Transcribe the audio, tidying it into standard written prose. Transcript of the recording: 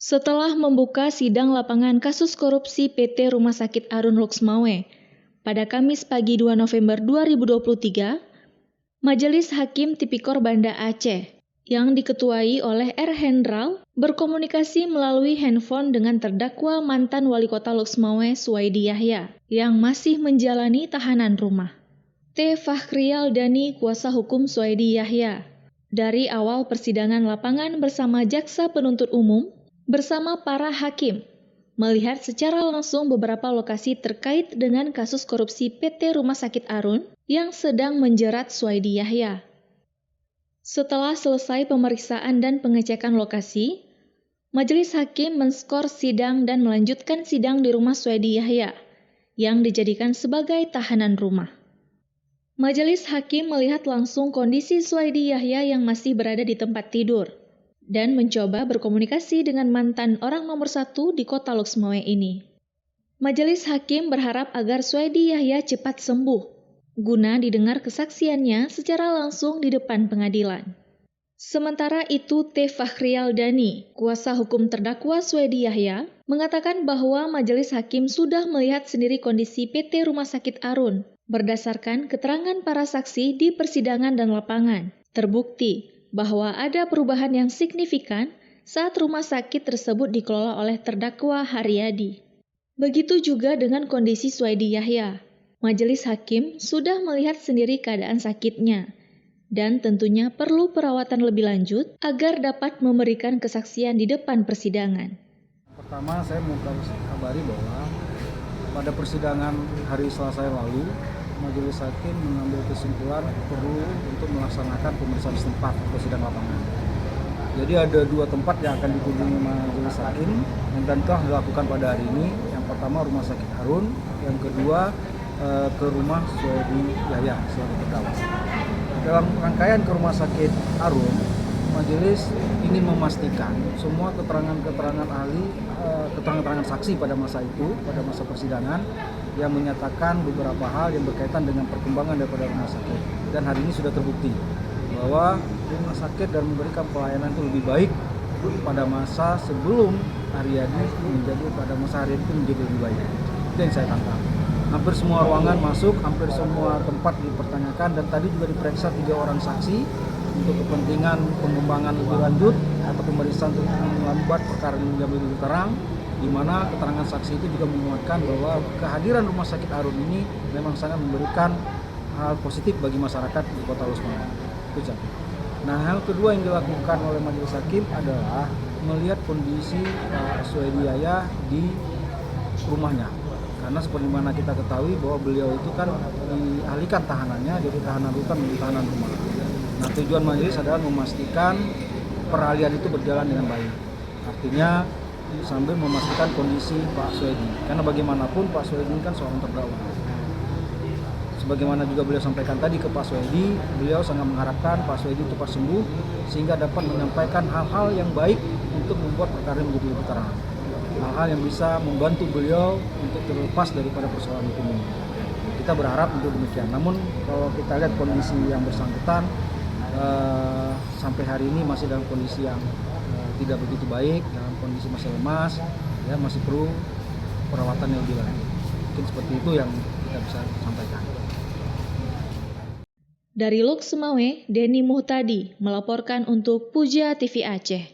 Setelah membuka sidang lapangan kasus korupsi PT Rumah Sakit Arun Loksmawe pada Kamis pagi 2 November 2023, Majelis Hakim Tipikor Banda Aceh yang diketuai oleh R. Hendral berkomunikasi melalui handphone dengan terdakwa mantan Wali Kota Loksmawe Suwaidi Yahya yang masih menjalani tahanan rumah. T. Fakhrial Dani, kuasa hukum Suwaidi Yahya, dari awal persidangan lapangan bersama jaksa penuntut umum bersama para hakim, melihat secara langsung beberapa lokasi terkait dengan kasus korupsi PT Rumah Sakit Arun yang sedang menjerat Suwaidi Yahya. Setelah selesai pemeriksaan dan pengecekan lokasi, Majelis Hakim menskor sidang dan melanjutkan sidang di rumah Suwaidi Yahya yang dijadikan sebagai tahanan rumah. Majelis Hakim melihat langsung kondisi Suwaidi Yahya yang masih berada di tempat tidur dan mencoba berkomunikasi dengan mantan orang nomor 1 di kota Loksmawe ini. Majelis Hakim berharap agar Suwaidi Yahya cepat sembuh, guna didengar kesaksiannya secara langsung di depan pengadilan. Sementara itu, T. Fakhrial Dani, kuasa hukum terdakwa Suwaidi Yahya, mengatakan bahwa Majelis Hakim sudah melihat sendiri kondisi PT Rumah Sakit Arun berdasarkan keterangan para saksi di persidangan dan lapangan. Terbukti bahwa ada perubahan yang signifikan saat rumah sakit tersebut dikelola oleh terdakwa Haryadi. Begitu juga dengan kondisi Suwaidi Yahya. Majelis Hakim sudah melihat sendiri keadaan sakitnya dan tentunya perlu perawatan lebih lanjut agar dapat memberikan kesaksian di depan persidangan. Pertama, saya mau kabari bahwa pada persidangan hari Selasa yang lalu, Majelis Hakim mengambil kesimpulan perlu untuk melaksanakan pemeriksaan setempat atau sidang lapangan. Jadi ada 2 tempat yang akan dikunjungi Majelis Hakim dan telah dilakukan pada hari ini. Yang pertama Rumah Sakit Arun, yang kedua ke rumah Suwaidi Yahya selaku terdakwa. Dalam rangkaian ke Rumah Sakit Arun, Majelis ingin memastikan semua keterangan-keterangan ahli, keterangan-keterangan saksi pada masa itu, pada masa persidangan, yang menyatakan beberapa hal yang berkaitan dengan perkembangan daripada rumah sakit. Dan hari ini sudah terbukti bahwa rumah sakit dan memberikan pelayanan itu lebih baik pada masa sebelum Haryadi menjadi lebih baik. Itu yang saya tangkap. Hampir semua ruangan masuk, hampir semua tempat dipertanyakan, dan tadi juga diperiksa 3 orang saksi untuk kepentingan pengembangan lebih lanjut atau pemeriksaan untuk membuat perkara ini menjadi lebih terang, di mana keterangan saksi itu juga menguatkan bahwa kehadiran Rumah Sakit Arun ini memang sangat memberikan hal positif bagi masyarakat di Kota Loksmawe. Nah, hal kedua yang dilakukan oleh Majelis Hakim adalah melihat kondisi Pak Suwaidi Yahya di rumahnya. Karena seperti mana kita ketahui bahwa beliau itu kan dialihkan tahanannya dari tahanan rutan menjadi tahanan rumah. Nah, tujuan majelis adalah memastikan peralihan itu berjalan dengan baik. Artinya sambil memastikan kondisi Pak Suwaidi. Karena bagaimanapun Pak Suwaidi kan seorang terdakwa. Sebagaimana juga beliau sampaikan tadi ke Pak Suwaidi, beliau sangat mengharapkan Pak Suwaidi cepat sembuh sehingga dapat menyampaikan hal-hal yang baik untuk membuat perkara menjadi lebih terang. Hal-hal yang bisa membantu beliau untuk terlepas daripada persoalan hukum ini. Kita berharap untuk demikian. Namun kalau kita lihat kondisi yang bersangkutan sampai hari ini masih dalam kondisi yang tidak begitu baik, dalam kondisi masih lemas, ya masih perlu perawatan yang lebih lanjut. Mungkin seperti itu yang kita bisa sampaikan. Dari Loksmawe, Denny Muhtadi melaporkan untuk Puja TV Aceh.